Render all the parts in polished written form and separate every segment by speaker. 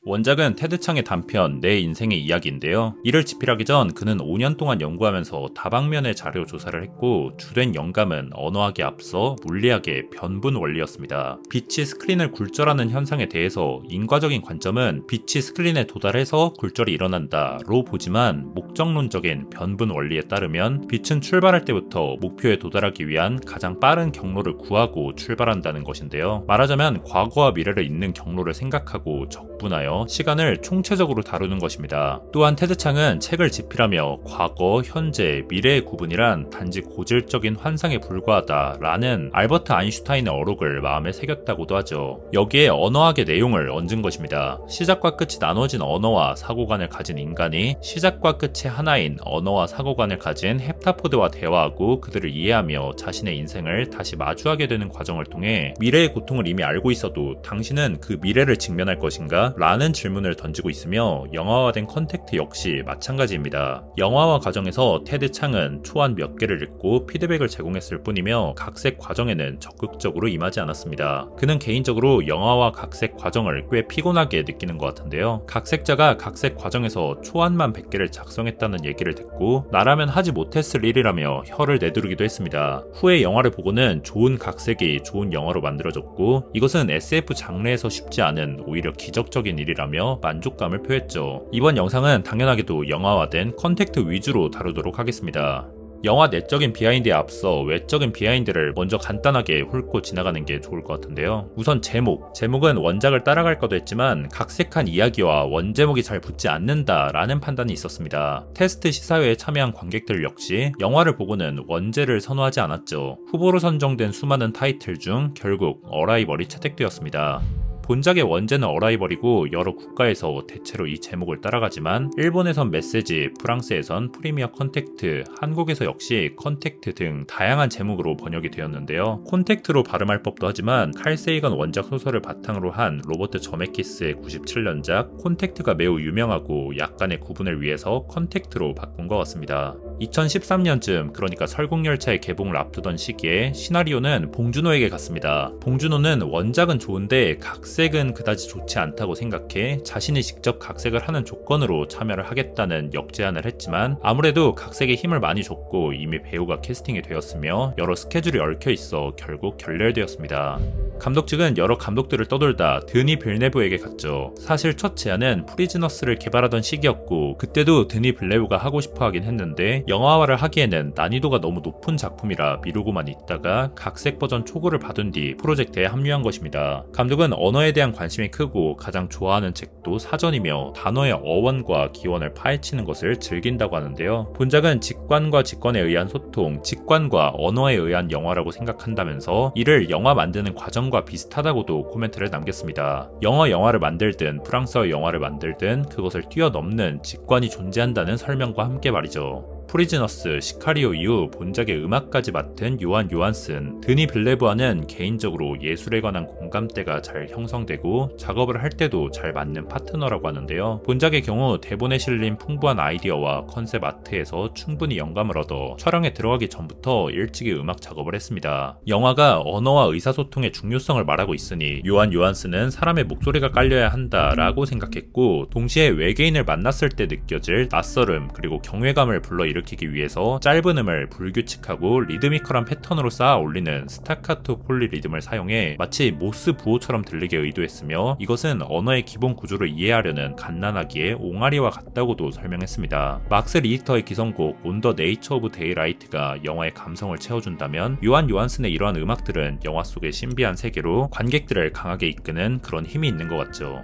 Speaker 1: 원작은 테드 창의 단편 내 인생의 이야기인데요. 이를 집필하기 전 그는 5년 동안 연구하면서 다방면의 자료 조사를 했고 주된 영감은 언어학에 앞서 물리학의 변분 원리였습니다. 빛이 스크린을 굴절하는 현상에 대해서 인과적인 관점은 빛이 스크린에 도달해서 굴절이 일어난다로 보지만 목적론적인 변분 원리에 따르면 빛은 출발할 때부터 목표에 도달하기 위한 가장 빠른 경로를 구하고 출발한다는 것인데요. 말하자면 과거와 미래를 잇는 경로를 생각하고 적분하여 시간을 총체적으로 다루는 것입니다. 또한 테드 창은 책을 집필하며 과거, 현재, 미래의 구분이란 단지 고질적인 환상에 불과하다라는 알버트 아인슈타인의 어록을 마음에 새겼다고도 하죠. 여기에 언어학의 내용을 얹은 것입니다. 시작과 끝이 나눠진 언어와 사고관을 가진 인간이 시작과 끝이 하나인 언어와 사고관을 가진 헵타포드와 대화하고 그들을 이해하며 자신의 인생을 다시 마주하게 되는 과정을 통해 미래의 고통을 이미 알고 있어도 당신은 그 미래를 직면할 것인가? 라는 질문을 던지고 있으며 영화화된 컨택트 역시 마찬가지입니다. 영화화 과정에서 테드 창은 초안 몇 개를 읽고 피드백을 제공했을 뿐이며 각색 과정에는 적극적으로 임하지 않았습니다. 그는 개인적으로 영화화 각색 과정을 꽤 피곤하게 느끼는 것 같은데요. 각색자가 각색 과정에서 초안만 100개를 작성했다는 얘기를 듣고 나라면 하지 못했을 일이라며 혀를 내두르기도 했습니다. 후에 영화를 보고는 좋은 각색이 좋은 영화로 만들어졌고 이것은 SF 장르에서 쉽지 않은 오히려 기적적인 일이라며 만족감을 표했죠. 이번 영상은 당연하게도 영화화된 컨택트 위주로 다루도록 하겠습니다. 영화 내적인 비하인드에 앞서 외적인 비하인드를 먼저 간단하게 훑고 지나가는 게 좋을 것 같은데요. 우선 제목은 원작을 따라갈 거도 했지만 각색한 이야기와 원제목이 잘 붙지 않는다라는 판단이 있었습니다. 테스트 시사회에 참여한 관객들 역시 영화를 보고는 원제를 선호하지 않았죠. 후보로 선정된 수많은 타이틀 중 결국 어라이벌이 채택되었습니다. 본작의 원제는 어라이벌이고 여러 국가에서 대체로 이 제목을 따라가지만 일본에선 메시지, 프랑스에선 프리미어 컨택트, 한국에서 역시 컨택트 등 다양한 제목으로 번역이 되었는데요. 콘택트로 발음할 법도 하지만 칼 세이건 원작 소설을 바탕으로 한 로버트 저메키스의 97년작 콘택트가 매우 유명하고 약간의 구분을 위해서 컨택트로 바꾼 것 같습니다. 2013년쯤 그러니까 설국열차의 개봉을 앞두던 시기에 시나리오는 봉준호에게 갔습니다. 봉준호는 원작은 좋은데 각색은 그다지 좋지 않다고 생각해 자신이 직접 각색을 하는 조건으로 참여를 하겠다는 역제안을 했지만 아무래도 각색에 힘을 많이 줬고 이미 배우가 캐스팅이 되었으며 여러 스케줄이 얽혀 있어 결국 결렬되었습니다. 감독 측은 여러 감독들을 떠돌다 드니 빌네브에게 갔죠. 사실 첫 제안은 프리즈너스를 개발하던 시기였고 그때도 드니 빌네브가 하고 싶어 하긴 했는데 영화화를 하기에는 난이도가 너무 높은 작품이라 미루고만 있다가 각색 버전 초고를 받은 뒤 프로젝트에 합류한 것입니다. 감독은 언어에 대한 관심이 크고 가장 좋아하는 책도 사전이며 단어의 어원과 기원을 파헤치는 것을 즐긴다고 하는데요. 본작은 직관과 직관에 의한 소통, 직관과 언어에 의한 영화라고 생각한다면서 이를 영화 만드는 과정과 비슷하다고도 코멘트를 남겼습니다. 영어를 만들든 프랑스어 영화를 만들든 그것을 뛰어넘는 직관이 존재한다는 설명과 함께 말이죠. 프리즈너스, 시카리오 이후 본작의 음악까지 맡은 요한 요한슨, 드니 빌네브와는 개인적으로 예술에 관한 공감대가 잘 형성되고 작업을 할 때도 잘 맞는 파트너라고 하는데요. 본작의 경우 대본에 실린 풍부한 아이디어와 컨셉 아트에서 충분히 영감을 얻어 촬영에 들어가기 전부터 일찍이 음악 작업을 했습니다. 영화가 언어와 의사소통의 중요성을 말하고 있으니 요한 요한슨은 사람의 목소리가 깔려야 한다라고 생각했고 동시에 외계인을 만났을 때 느껴질 낯설음 그리고 경외감을 불러일으키기 위해서 짧은 음을 불규칙하고 리드미컬한 패턴으로 쌓아 올리는 스타카토 폴리 리듬을 사용해 마치 모스 부호처럼 들리게 의도했으며 이것은 언어의 기본 구조를 이해하려는 갓난아기의 옹알이와 같다고도 설명했습니다. 막스 리히터의 기성곡 On the Nature of Daylight가 영화의 감성을 채워준다면 요한 요한슨의 이러한 음악들은 영화 속의 신비한 세계로 관객들을 강하게 이끄는 그런 힘이 있는 것 같죠.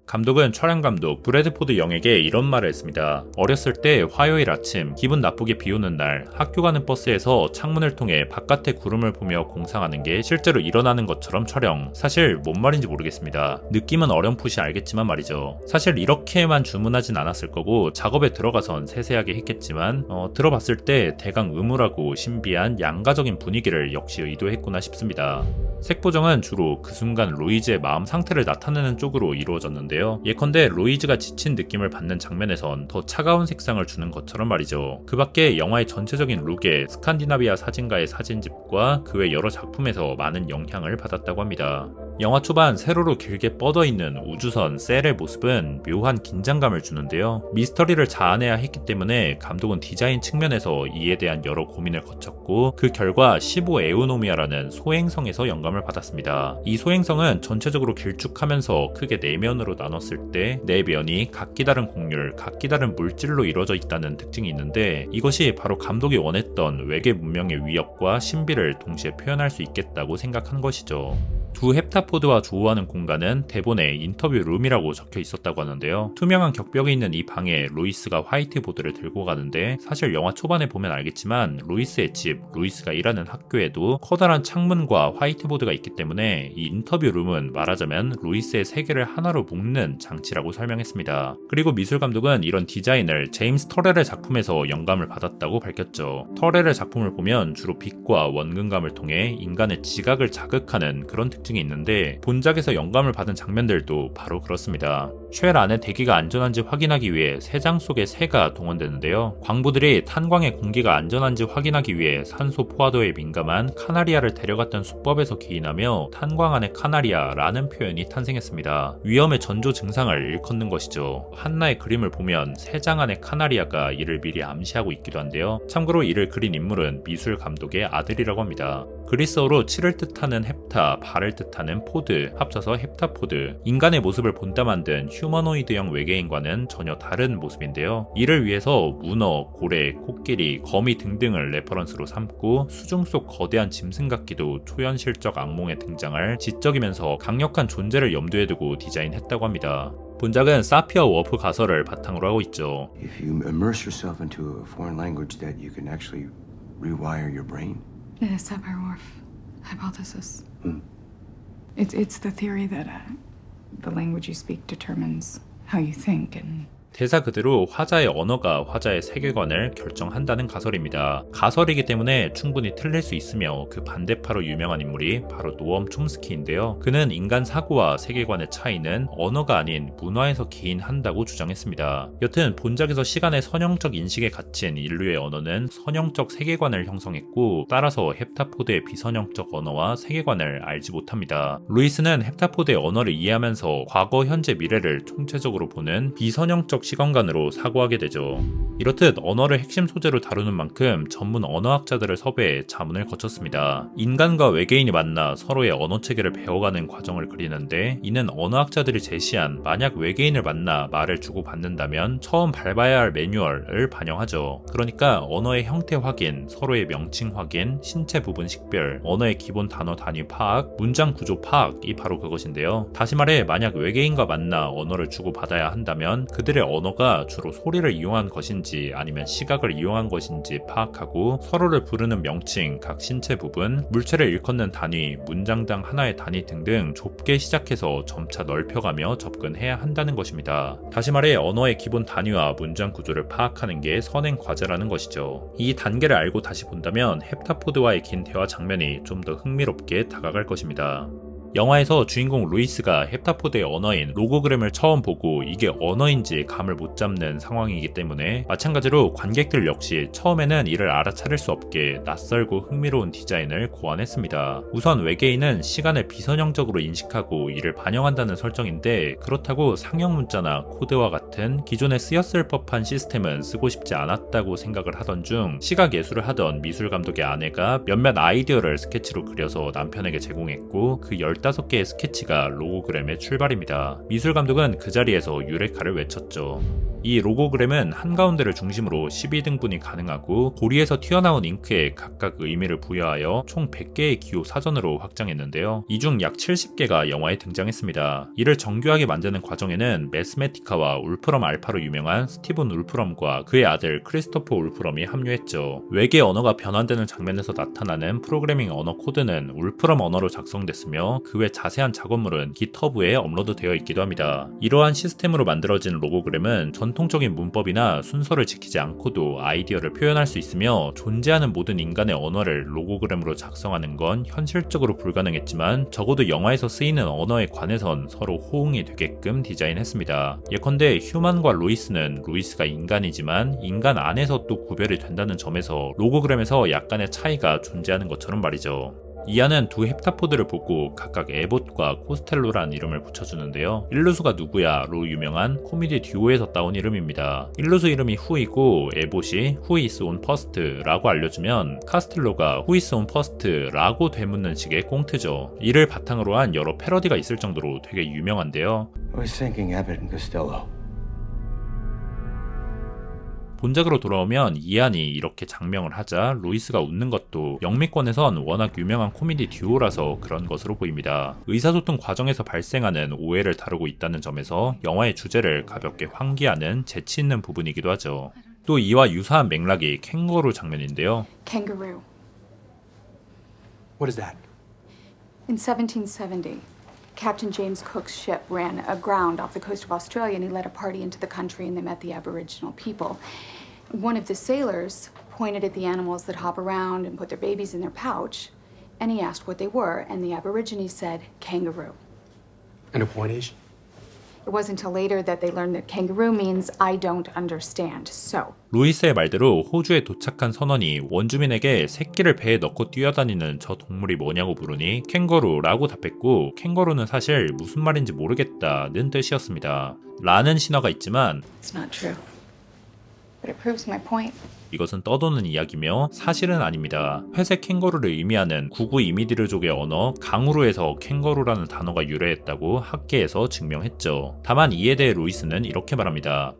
Speaker 1: 감독은 촬영감독 브래드포드 영에게 이런 말을 했습니다. 어렸을 때 화요일 아침 기분 나쁘게 비 오는 날 학교 가는 버스에서 창문을 통해 바깥의 구름을 보며 공상하는 게 실제로 일어나는 것처럼 촬영. 사실 뭔 말인지 모르겠습니다. 느낌은 어렴풋이 알겠지만 말이죠. 사실 이렇게만 주문하진 않았을 거고 작업에 들어가선 세세하게 했겠지만 들어봤을 때 대강 음울하고 신비한 양가적인 분위기를 역시 의도했구나 싶습니다. 색 보정은 주로 그 순간 로이즈의 마음 상태를 나타내는 쪽으로 이루어졌는데요. 예컨대 로이즈가 지친 느낌을 받는 장면에선 더 차가운 색상을 주는 것처럼 말이죠. 그 밖에 영화의 전체적인 룩에 스칸디나비아 사진가의 사진집과 그 외 여러 작품에서 많은 영향을 받았다고 합니다. 영화 초반 세로로 길게 뻗어있는 우주선 셀의 모습은 묘한 긴장감을 주는데요. 미스터리를 자아내야 했기 때문에 감독은 디자인 측면에서 이에 대한 여러 고민을 거쳤고 그 결과 15 에우노미아라는 소행성에서 영감을 받았습니다. 이 소행성은 전체적으로 길쭉하면서 크게 4면으로 나눴을 때 4면이 각기 다른 곡률, 각기 다른 물질로 이루어져 있다는 특징이 있는데 이것이 바로 감독이 원했던 외계 문명의 위협과 신비를 동시에 표현할 수 있겠다고 생각한 것이죠. 두 헵타포드와 조우하는 공간은 대본에 인터뷰 룸이라고 적혀 있었다고 하는데요. 투명한 격벽에 있는 이 방에 로이스가 화이트보드를 들고 가는데 사실 영화 초반에 보면 알겠지만 로이스의 집, 로이스가 일하는 학교에도 커다란 창문과 화이트보드가 있기 때문에 이 인터뷰 룸은 말하자면 로이스의 세계를 하나로 묶는 장치라고 설명했습니다. 그리고 미술감독은 이런 디자인을 제임스 터렐의 작품에서 영감을 받았다고 밝혔죠. 터렐의 작품을 보면 주로 빛과 원근감을 통해 인간의 지각을 자극하는 그런 특징이 있는데 본작에서 영감을 받은 장면들도 바로 그렇습니다. 쉘 안에 대기가 안전한지 확인하기 위해 새장 속에 새가 동원되는데요. 광부들이 탄광의 공기가 안전한지 확인하기 위해 산소 포화도에 민감한 카나리아를 데려갔던 수법에서 기인하며 탄광 안의 카나리아라는 표현이 탄생했습니다. 위험의 전조 증상을 일컫는 것이죠. 한나의 그림을 보면 새장 안의 카나리아가 이를 미리 암시하고 있기도 한데요. 참고로 이를 그린 인물은 미술 감독의 아들이라고 합니다. 그리스어로 치를 뜻하는 헵타, 발을 뜻하는 포드, 합쳐서 헵타포드. 인간의 모습을 본따 만든 휴머노이드형 외계인과는 전혀 다른 모습인데요. 이를 위해서 문어, 고래, 코끼리, 거미 등등을 레퍼런스로 삼고 수중 속 거대한 짐승 같기도 초현실적 악몽에 등장할 지적이면서 강력한 존재를 염두에 두고 디자인했다고 합니다. 본작은 사피아 워프 가설을 바탕으로 하고 있죠.
Speaker 2: If you immerse yourself into a foreign language that you can actually rewire your brain.
Speaker 3: The Sapir-Whorf hypothesis. It's the theory that the language you speak determines how you think and
Speaker 1: 대사 그대로 화자의 언어가 화자의 세계관을 결정한다는 가설입니다. 가설이기 때문에 충분히 틀릴 수 있으며 그 반대파로 유명한 인물이 바로 노엄 촘스키인데요. 그는 인간 사고와 세계관의 차이는 언어가 아닌 문화에서 기인한다고 주장했습니다. 여튼 본작에서 시간의 선형적 인식에 갇힌 인류의 언어는 선형적 세계관을 형성했고 따라서 헵타포드의 비선형적 언어와 세계관을 알지 못합니다. 루이스는 헵타포드의 언어를 이해하면서 과거, 현재, 미래를 총체적으로 보는 비선형적 시간관으로 사고하게 되죠. 이렇듯 언어를 핵심 소재로 다루는 만큼 전문 언어학자들을 섭외해 자문을 거쳤습니다. 인간과 외계인이 만나 서로의 언어 체계를 배워가는 과정을 그리는데 이는 언어학자들이 제시한 만약 외계인을 만나 말을 주고받는다면 처음 밟아야 할 매뉴얼을 반영하죠. 그러니까 언어의 형태 확인, 서로의 명칭 확인, 신체 부분 식별, 언어의 기본 단어 단위 파악, 문장 구조 파악이 바로 그것인데요. 다시 말해 만약 외계인과 만나 언어를 주고받아야 한다면 그들의 언어가 주로 소리를 이용한 것인지 아니면 시각을 이용한 것인지 파악하고 서로를 부르는 명칭, 각 신체 부분, 물체를 일컫는 단위, 문장당 하나의 단위 등등 좁게 시작해서 점차 넓혀가며 접근해야 한다는 것입니다. 다시 말해 언어의 기본 단위와 문장 구조를 파악하는 게 선행 과제라는 것이죠. 이 단계를 알고 다시 본다면 헵타포드와의 긴 대화 장면이 좀 더 흥미롭게 다가갈 것입니다. 영화에서 주인공 루이스가 헵타포드의 언어인 로고그램을 처음 보고 이게 언어인지 감을 못 잡는 상황이기 때문에 마찬가지로 관객들 역시 처음에는 이를 알아차릴 수 없게 낯설고 흥미로운 디자인을 고안했습니다. 우선 외계인은 시간을 비선형적으로 인식하고 이를 반영한다는 설정인데 그렇다고 상형 문자나 코드와 같은 기존에 쓰였을 법한 시스템은 쓰고 싶지 않았다고 생각을 하던 중 시각 예술을 하던 미술 감독의 아내가 몇몇 아이디어를 스케치로 그려서 남편에게 제공했고 그 15개의 스케치가 로고그램의 출발입니다. 미술 감독은 그 자리에서 유레카를 외쳤죠. 이 로고그램은 한가운데를 중심으로 12등분이 가능하고 고리에서 튀어나온 잉크에 각각 의미를 부여하여 총 100개의 기호 사전으로 확장했는데요. 이 중 약 70개가 영화에 등장했습니다. 이를 정교하게 만드는 과정에는 매스메티카와 울프럼 알파로 유명한 스티븐 울프럼과 그의 아들 크리스토퍼 울프럼이 합류했죠. 외계 언어가 변환되는 장면에서 나타나는 프로그래밍 언어 코드는 울프럼 언어로 작성됐으며 그 외 자세한 작업물은 깃허브에 업로드되어 있기도 합니다. 이러한 시스템으로 만들어진 로고그램은 전통적인 문법이나 순서를 지키지 않고도 아이디어를 표현할 수 있으며 존재하는 모든 인간의 언어를 로고그램으로 작성하는 건 현실적으로 불가능했지만 적어도 영화에서 쓰이는 언어에 관해선 서로 호응이 되게끔 디자인했습니다. 예컨대 휴먼과 로이스는 루이스가 인간이지만 인간 안에서 또 구별이 된다는 점에서 로고그램에서 약간의 차이가 존재하는 것처럼 말이죠. 이안은 두 헵타포드를 보고 각각 에봇과 코스텔로라는 이름을 붙여주는데요. 일루수가 누구야?로 유명한 코미디 듀오에서 따온 이름입니다. 일루수 이름이 후이고 에봇이 Who is on first라고 알려주면 카스텔로가 Who is on first라고 되묻는 식의 꽁트죠. 이를 바탕으로 한 여러 패러디가 있을 정도로 되게 유명한데요.
Speaker 2: I was thinking Abbott and Costello.
Speaker 1: 본작으로 돌아오면 이안이 이렇게 장명을 하자 루이스가 웃는 것도 영미권에선 워낙 유명한 코미디 듀오라서 그런 것으로 보입니다. 의사소통 과정에서 발생하는 오해를 다루고 있다는 점에서 영화의 주제를 가볍게 환기하는 재치 있는 부분이기도 하죠. 또 이와 유사한 맥락이 캥거루 장면인데요.
Speaker 3: Kangaroo.
Speaker 2: What is that?
Speaker 3: In 1770, Captain James Cook's ship ran aground off the coast of Australia and he led a party into the country and they met the Aboriginal people. One of the sailors pointed at the animals that hop around and put their babies in their pouch and he asked what they were and the Aborigines said kangaroo.
Speaker 2: And a point is?
Speaker 3: It wasn't until later that they learned that kangaroo means I don't understand. So
Speaker 1: 루이스의 말대로 호주에 도착한 선원이 원주민에게 새끼를 배에 넣고 뛰어다니는 저 동물이 뭐냐고 물으니 캥거루라고 답했고 캥거루는 사실 무슨 말인지 모르겠다는 뜻이었습니다. 라는 신화가 있지만
Speaker 3: it's not true. But it proves my point.
Speaker 1: 이것은 떠도는 이야기며 사실은 아닙니다. 회색 캥거루를 의미하는 구구 이미디르족의 언어 강우루에서 캥거루라는 단어가 유래했다고 학계에서 증명했죠. 다만 이에 대해 루이스는 이렇게 말합니다.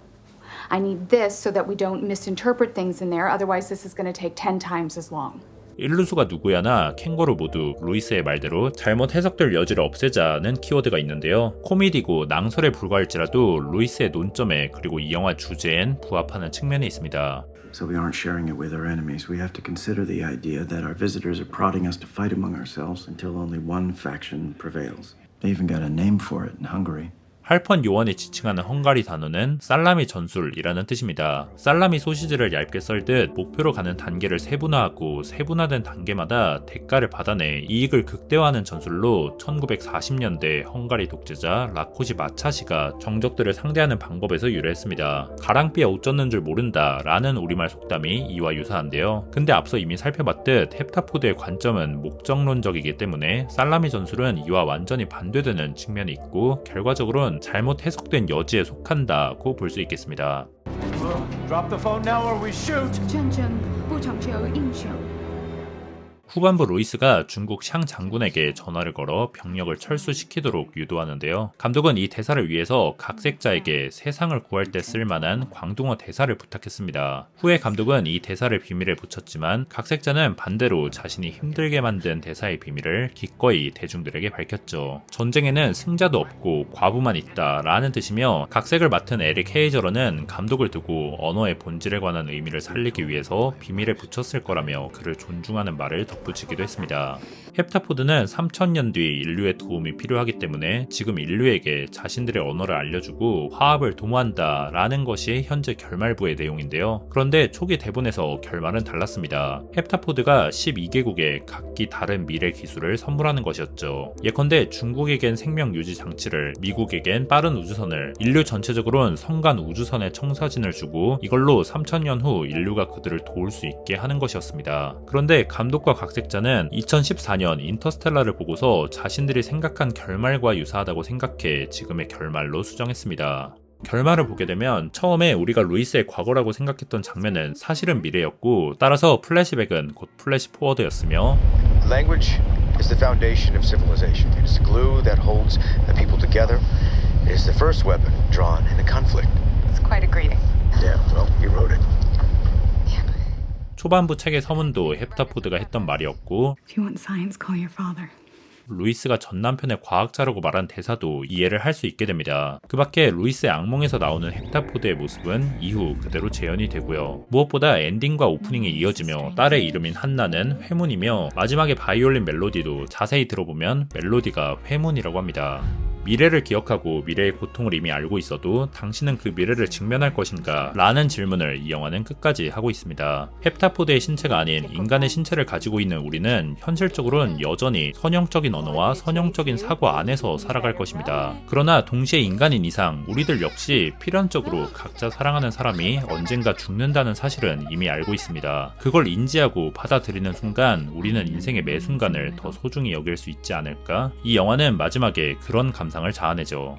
Speaker 3: I need this so that we don't misinterpret things in there. Otherwise, this is going to take 10 times as long.
Speaker 1: 일루수가 누구야나 캥거루 모두 루이스의 말대로 잘못 해석될 여지를 없애자는 키워드가 있는데요. 코미디고 낭설에 불과할지라도 루이스의 논점에 그리고 이 영화 주제엔 부합하는 측면이 있습니다.
Speaker 2: So we aren't sharing it with our enemies. We have to consider the idea that our visitors are prodding us to fight among ourselves until only one faction prevails. They even got a name for it in Hungary.
Speaker 1: 할펀 요원이 지칭하는 헝가리 단어는 살라미 전술이라는 뜻입니다. 살라미 소시지를 얇게 썰듯 목표로 가는 단계를 세분화하고 세분화된 단계마다 대가를 받아내 이익을 극대화하는 전술로 1940년대 헝가리 독재자 라코시 마차시가 정적들을 상대하는 방법에서 유래했습니다. 가랑비에 옷 젖는 줄 모른다 라는 우리말 속담이 이와 유사한데요. 근데 앞서 이미 살펴봤듯 헵타포드의 관점은 목적론적이기 때문에 살라미 전술은 이와 완전히 반대되는 측면이 있고 결과적으로는 잘못 해석된 여지에 속한다고 볼 수 있겠습니다.
Speaker 4: Drop the phone now or we shoot.
Speaker 3: 真正不成就英雄.
Speaker 1: 후반부 루이스가 중국 샹 장군에게 전화를 걸어 병력을 철수시키도록 유도하는데요. 감독은 이 대사를 위해서 각색자에게 세상을 구할 때 쓸만한 광둥어 대사를 부탁했습니다. 후에 감독은 이 대사를 비밀에 붙였지만 각색자는 반대로 자신이 힘들게 만든 대사의 비밀을 기꺼이 대중들에게 밝혔죠. 전쟁에는 승자도 없고 과부만 있다 라는 뜻이며 각색을 맡은 에릭 헤이저러는 감독을 두고 언어의 본질에 관한 의미를 살리기 위해서 비밀에 붙였을 거라며 그를 존중하는 말을 덧붙이기도 했습니다. 헵타포드는 3000년 뒤 인류의 도움이 필요하기 때문에 지금 인류에게 자신들의 언어를 알려주고 화합을 도모한다 라는 것이 현재 결말부의 내용인데요. 그런데 초기 대본에서 결말은 달랐습니다. 헵타포드가 12개국에 각기 다른 미래 기술을 선물하는 것이었죠. 예컨대 중국에겐 생명 유지 장치를, 미국에겐 빠른 우주선을, 인류 전체적으로는 성간 우주선에 청사진을 주고 이걸로 3000년 후 인류가 그들을 도울 수 있게 하는 것이었습니다. 그런데 감독과 각색자는 2014년 인터스텔라를 보고서 자신들이 생각한 결말과 유사하다고 생각해 지금의 결말로 수정했습니다. 결말을 보게 되면 처음에 우리가 루이스의 과거라고 생각했던 장면은 사실은 미래였고 따라서 플래시백은 곧 플래시포워드였으며
Speaker 5: Language is the foundation of civilization. It is the glue that holds the people together. It is the first weapon drawn in a conflict.
Speaker 3: It's quite a greeting.
Speaker 5: Yeah, well, you wrote it.
Speaker 1: 초반부 책의 서문도 헵타포드가 했던 말이었고
Speaker 3: If you want science, call your father.
Speaker 1: 루이스가 전 남편의 과학자라고 말한 대사도 이해를 할 수 있게 됩니다. 그 밖에 루이스의 악몽에서 나오는 헵타포드의 모습은 이후 그대로 재현이 되고요. 무엇보다 엔딩과 오프닝이 이어지며 딸의 이름인 한나는 회문이며 마지막에 바이올린 멜로디도 자세히 들어보면 멜로디가 회문이라고 합니다. 미래를 기억하고 미래의 고통을 이미 알고 있어도 당신은 그 미래를 직면할 것인가? 라는 질문을 이 영화는 끝까지 하고 있습니다. 헵타포드의 신체가 아닌 인간의 신체를 가지고 있는 우리는 현실적으로는 여전히 선형적인 언어와 선형적인 사고 안에서 살아갈 것입니다. 그러나 동시에 인간인 이상 우리들 역시 필연적으로 각자 사랑하는 사람이 언젠가 죽는다는 사실은 이미 알고 있습니다. 그걸 인지하고 받아들이는 순간 우리는 인생의 매 순간을 더 소중히 여길 수 있지 않을까? 이 영화는 마지막에 그런 감상을 자아내죠.